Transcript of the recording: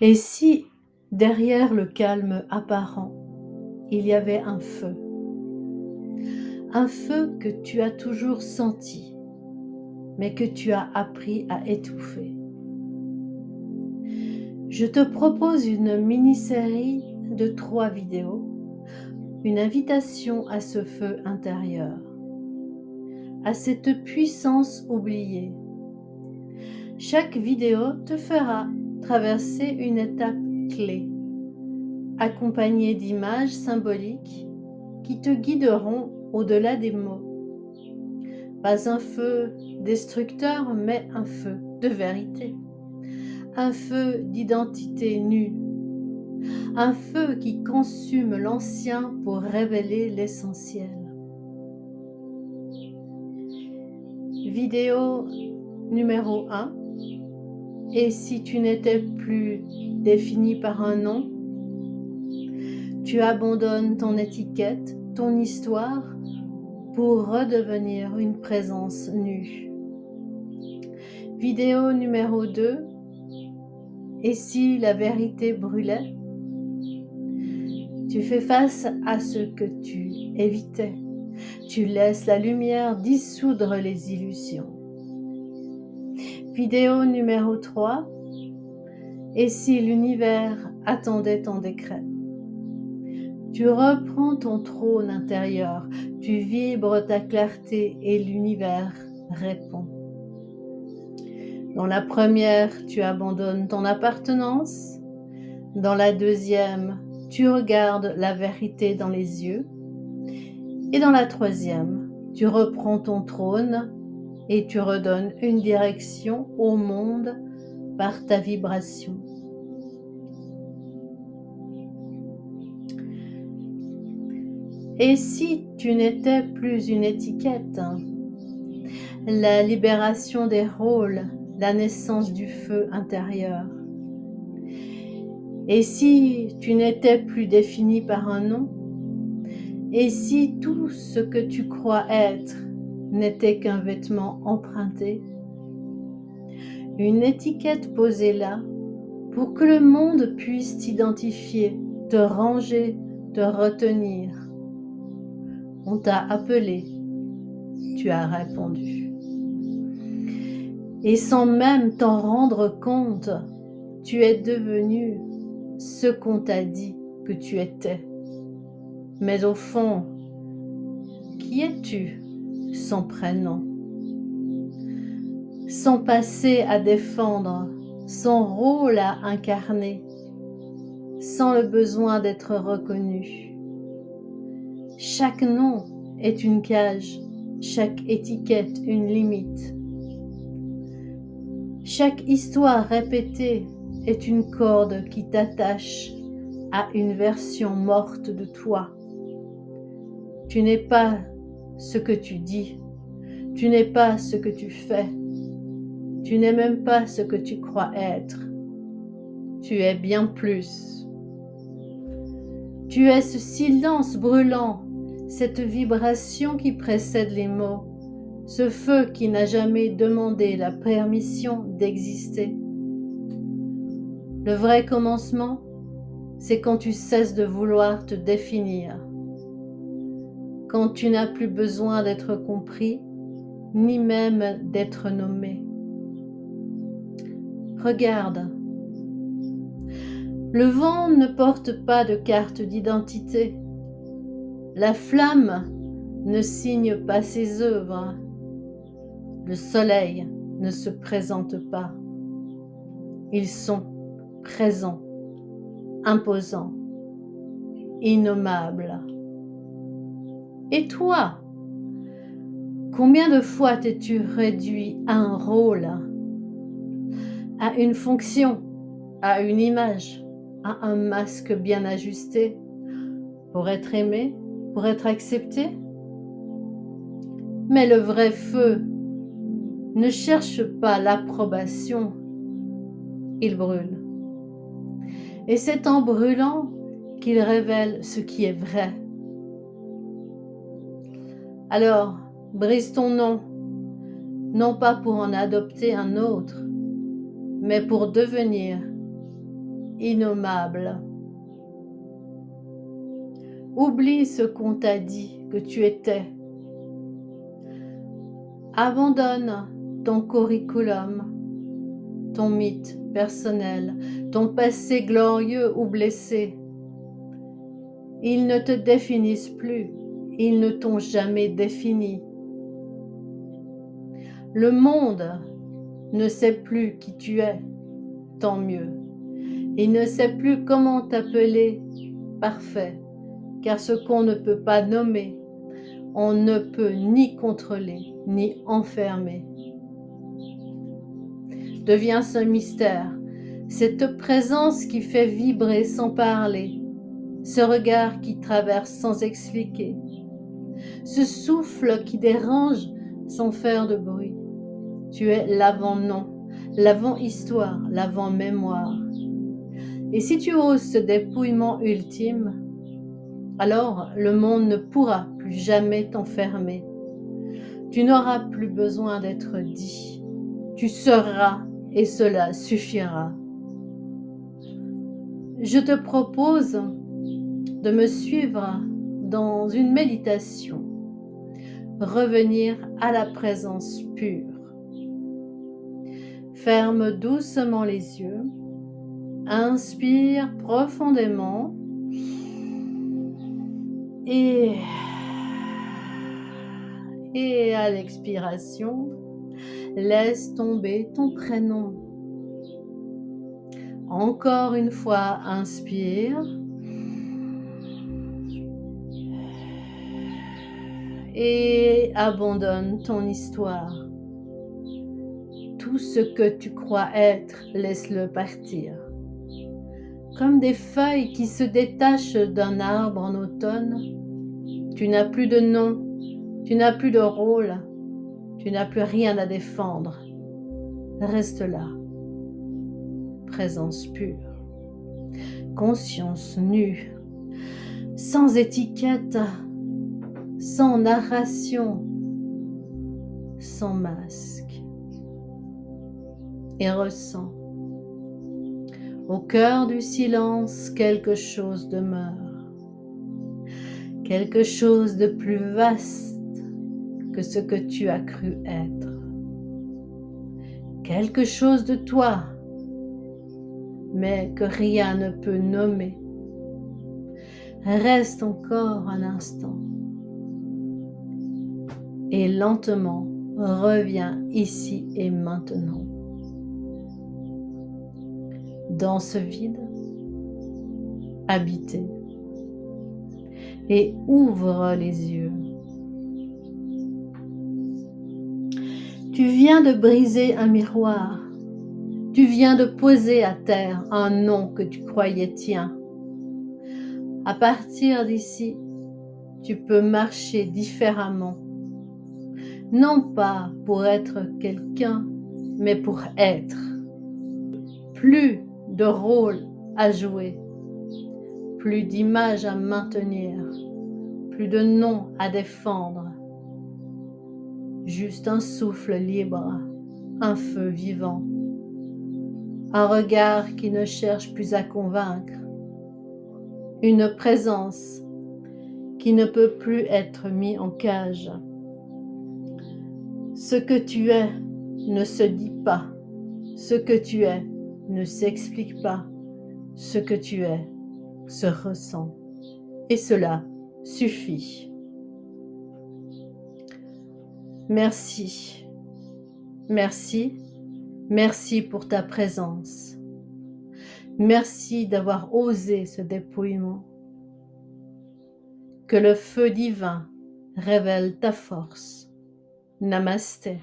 Et si, derrière le calme apparent, il y avait un feu que tu as toujours senti, mais que tu as appris à étouffer. Je te propose une mini-série de 3 vidéos, une invitation à ce feu intérieur, à cette puissance oubliée. Chaque vidéo te fera traverser une étape clé, accompagnée d'images symboliques qui te guideront au-delà des mots. Pas un feu destructeur, mais un feu de vérité. Un feu d'identité nue. Un feu qui consume l'ancien pour révéler l'essentiel. Vidéo numéro 1. Et si tu n'étais plus défini par un nom, tu abandonnes ton étiquette, ton histoire, pour redevenir une présence nue. Vidéo numéro 2. Et si la vérité brûlait? Tu fais face à ce que tu évitais. Tu laisses la lumière dissoudre les illusions. Vidéo numéro 3. Et si l'univers attendait ton décret? Tu reprends ton trône intérieur, tu vibres ta clarté et l'univers répond. Dans la première, tu abandonnes ton appartenance. Dans la deuxième, tu regardes la vérité dans les yeux. Et dans la troisième, tu reprends ton trône et tu redonnes une direction au monde par ta vibration. Et si tu n'étais plus une étiquette? La libération des rôles, la naissance du feu intérieur. Et si tu n'étais plus défini par un nom? Et si tout ce que tu crois être n'était qu'un vêtement emprunté? Une étiquette posée là pour que le monde puisse t'identifier, te ranger, te retenir. On t'a appelé, tu as répondu. Et sans même t'en rendre compte, tu es devenu ce qu'on t'a dit que tu étais. Mais au fond, qui es-tu sans prénom? Sans passé à défendre, sans rôle à incarner, sans le besoin d'être reconnu. Chaque nom est une cage, chaque étiquette une limite. Chaque histoire répétée est une corde qui t'attache à une version morte de toi. Tu n'es pas ce que tu dis, tu n'es pas ce que tu fais, tu n'es même pas ce que tu crois être. Tu es bien plus. Tu es ce silence brûlant, cette vibration qui précède les mots, ce feu qui n'a jamais demandé la permission d'exister. Le vrai commencement, c'est quand tu cesses de vouloir te définir, quand tu n'as plus besoin d'être compris, ni même d'être nommé. Regarde, le vent ne porte pas de carte d'identité. La flamme ne signe pas ses œuvres. Le soleil ne se présente pas. Ils sont présents, imposants, innommables. Et toi, combien de fois t'es-tu réduit à un rôle, à une fonction, à une image, à un masque bien ajusté, pour être aimé, pour être accepté? Mais le vrai feu ne cherche pas l'approbation, il brûle. Et c'est en brûlant qu'il révèle ce qui est vrai. Alors, brise ton nom, non pas pour en adopter un autre, mais pour devenir innommable. Oublie ce qu'on t'a dit que tu étais. Abandonne ton curriculum, ton mythe personnel, ton passé glorieux ou blessé. Ils ne te définissent plus, ils ne t'ont jamais défini. Le monde ne sait plus qui tu es, tant mieux. Il ne sait plus comment t'appeler parfait, car ce qu'on ne peut pas nommer, on ne peut ni contrôler, ni enfermer. Deviens ce mystère, cette présence qui fait vibrer sans parler, ce regard qui traverse sans expliquer, ce souffle qui dérange sans faire de bruit. Tu es l'avant-nom, l'avant-histoire, l'avant-mémoire. Et si tu oses ce dépouillement ultime, alors le monde ne pourra plus jamais t'enfermer. Tu n'auras plus besoin d'être dit. Tu seras et cela suffira. Je te propose de me suivre dans une méditation. Revenir à la présence pure. Ferme doucement les yeux. Inspire profondément. Et à l'expiration, laisse tomber ton prénom. Encore une fois, inspire. Et abandonne ton histoire. Tout ce que tu crois être, laisse-le partir. Comme des feuilles qui se détachent d'un arbre en automne, tu n'as plus de nom, tu n'as plus de rôle, tu n'as plus rien à défendre. Reste là. Présence pure. Conscience nue. Sans étiquette, sans narration, sans masque. Et ressens. Au cœur du silence, quelque chose demeure. Quelque chose de plus vaste que ce que tu as cru être. Quelque chose de toi, mais que rien ne peut nommer. Reste encore un instant et lentement reviens ici et maintenant. Dans ce vide, habité, et ouvre les yeux. Tu viens de briser un miroir. Tu viens de poser à terre un nom que tu croyais tien. À partir d'ici, tu peux marcher différemment. Non pas pour être quelqu'un, mais pour être. Plus de rôle à jouer, plus d'images à maintenir, plus de noms à défendre. Juste un souffle libre, un feu vivant, un regard qui ne cherche plus à convaincre, une présence qui ne peut plus être mise en cage. Ce que tu es ne se dit pas, ce que tu es ne s'explique pas, ce que tu es se ressent, et cela suffit. Merci, merci, merci pour ta présence. Merci d'avoir osé ce dépouillement. Que le feu divin révèle ta force. Namasté.